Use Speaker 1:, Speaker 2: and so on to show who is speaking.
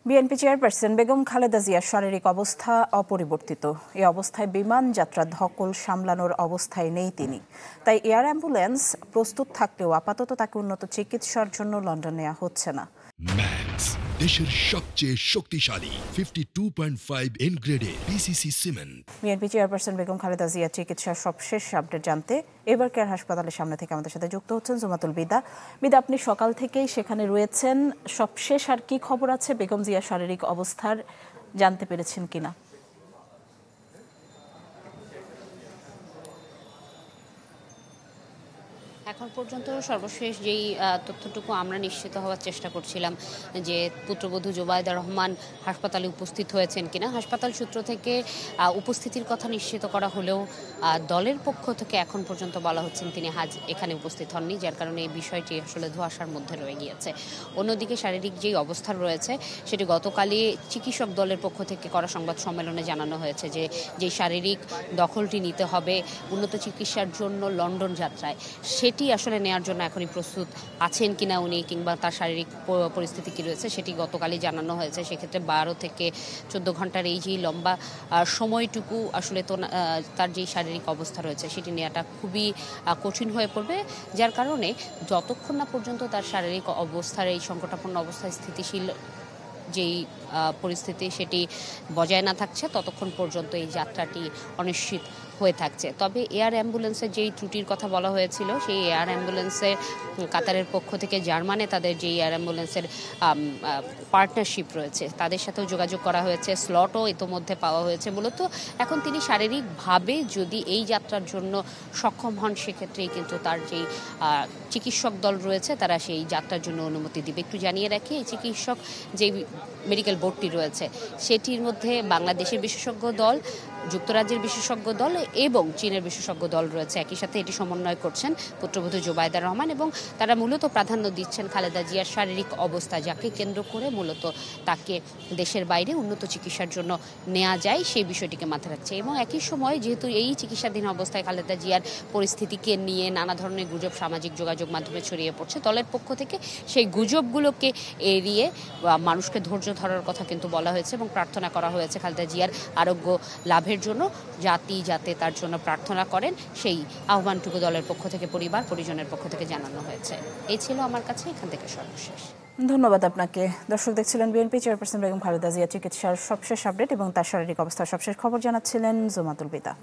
Speaker 1: BNP chairperson Begum Khaleda জিয়ার শারীরিক অবস্থা অপরিবর্তিত। এই অবস্থায় বিমান যাত্রার ধকল সামলানোর অবস্থায় নেই তিনি। তাই এয়ার অ্যাম্বুলেন্স প্রস্তুত থাকলেও আপাতত তাকে উন্নত চিকিৎসার জন্য লন্ডন নেওয়া হচ্ছে না।
Speaker 2: ম্যাক্স, দেশের সবচেয়ে শক্তিশালী 52.5 এন গ্রেডের PCC cement.
Speaker 1: BNP chairperson Begum Khaleda জিয়ার চিকিৎসার সবশেষ আপডেট জানতে এবার কেয়ার হাসপাতালের সামনে থেকে আমাদের সাথে যুক্ত হচ্ছেন জুমাতুল বিদা। আপনি সকাল থেকেই সেখানে রয়েছেন, সবশেষ আর কি খবর আছে? বেগম জিয়ার শারীরিক অবস্থার জানতে পেরেছেন কিনা?
Speaker 3: এখন পর্যন্ত সর্বশেষ যেই তথ্যটুকু আমরা নিশ্চিত হওয়ার চেষ্টা করছিলাম যে পুত্রবধূ জোবায়দা রহমান হাসপাতালে উপস্থিত হয়েছেন কিনা। হাসপাতাল সূত্র থেকে উপস্থিতির কথা নিশ্চিত করা হলেও দলের পক্ষ থেকে এখন পর্যন্ত বলা হচ্ছেন তিনি এখানে উপস্থিত হননি, যার কারণে এই বিষয়টি আসলে ধোঁয়াশার মধ্যে রয়ে গিয়েছে। অন্যদিকে শারীরিক যেই অবস্থা রয়েছে সেটি গতকালই চিকিৎসক দলের পক্ষ থেকে করা সংবাদ সম্মেলনে জানানো হয়েছে যে শারীরিক দখলটি নিতে হবে উন্নত চিকিৎসার জন্য লন্ডন যাত্রায়, সেটি আসলে নেওয়ার জন্য এখনই প্রস্তুত আছেন কিনা উনি, কিংবা তার শারীরিক পরিস্থিতি কি রয়েছে সেটি গতকালই জানানো হয়েছে। সেক্ষেত্রে 12 থেকে 14 ঘন্টার এই যে লম্বা সময়টুকু আসলে তো তার যেই শারীরিক অবস্থা রয়েছে সেটি নেওয়াটা খুবই কঠিন হয়ে পড়বে, যার কারণে যতক্ষণ না পর্যন্ত তার শারীরিক অবস্থার এই সংকটাপন্ন অবস্থায় স্থিতিশীল যেই পরিস্থিতি সেটি বজায় না থাকছে ততক্ষণ পর্যন্ত এই যাত্রাটি অনিশ্চিত হয়ে থাকছে। তবে এয়ার অ্যাম্বুলেন্সের যেই ত্রুটির কথা বলা হয়েছিল, সেই এয়ার অ্যাম্বুলেন্সের কাতারের পক্ষ থেকে জার্মানে তাদের যেই এয়ার অ্যাম্বুলেন্সের পার্টনারশিপ রয়েছে তাদের সাথেও যোগাযোগ করা হয়েছে, স্লটও ইতোমধ্যে পাওয়া হয়েছে। মূলত এখন তিনি শারীরিকভাবে যদি এই যাত্রার জন্য সক্ষম হন সেক্ষেত্রেই কিন্তু তার যেই চিকিৎসক দল রয়েছে তারা সেই যাত্রার জন্য অনুমতি দিবে। একটু জানিয়ে রাখি, এই চিকিৎসক যেই মেডিকেল বোর্ডটি রয়েছে সেটির মধ্যে বাংলাদেশের বিশেষজ্ঞ দল, যুক্তরাজ্যের বিশেষজ্ঞ দল এবং চীনের বিশেষজ্ঞ দল রয়েছে। একই সাথে এটি সমন্বয় করছেন পুত্রবধূ জোবায়দা রহমান এবং তারা মূলত প্রাধান্য দিচ্ছেন খালেদা জিয়ার শারীরিক অবস্থা, যাকে কেন্দ্র করে মূলত তাকে দেশের বাইরে উন্নত চিকিৎসার জন্য নেওয়া যায় সেই বিষয়টিকে মাথায় রাখছে। এবং একই সময় যেহেতু এই চিকিৎসাধীন অবস্থায় খালেদা জিয়ার পরিস্থিতিকে নিয়ে নানা ধরনের গুজব সামাজিক যোগাযোগ মাধ্যমে ছড়িয়ে পড়ছে, দলের পক্ষ থেকে সেই গুজবগুলোকে এড়িয়ে মানুষকে ধৈর্য ধরার কথা কিন্তু বলা হয়েছে এবং প্রার্থনা করা হয়েছে খালেদা জিয়ার আরোগ্য লাভের জন্য, জাতি যাতে তার জন্য প্রার্থনা করেন সেই আহ্বানটুকু দলের পক্ষ থেকে পরিবার পরিজনের পক্ষ থেকে জানানো হয়েছে। এই ছিল আমার কাছে এখান থেকে সর্বশেষ।
Speaker 1: ধন্যবাদ আপনাকে। দর্শক দেখছিলেন বিএনপি চেয়ারপারসন বেগম খালেদা জিয়া চিকিৎসার সবশেষ আপডেট এবং তার শারীরিক অবস্থার সবশেষ খবর জানাচ্ছিলেন জুমাতুল বিদা।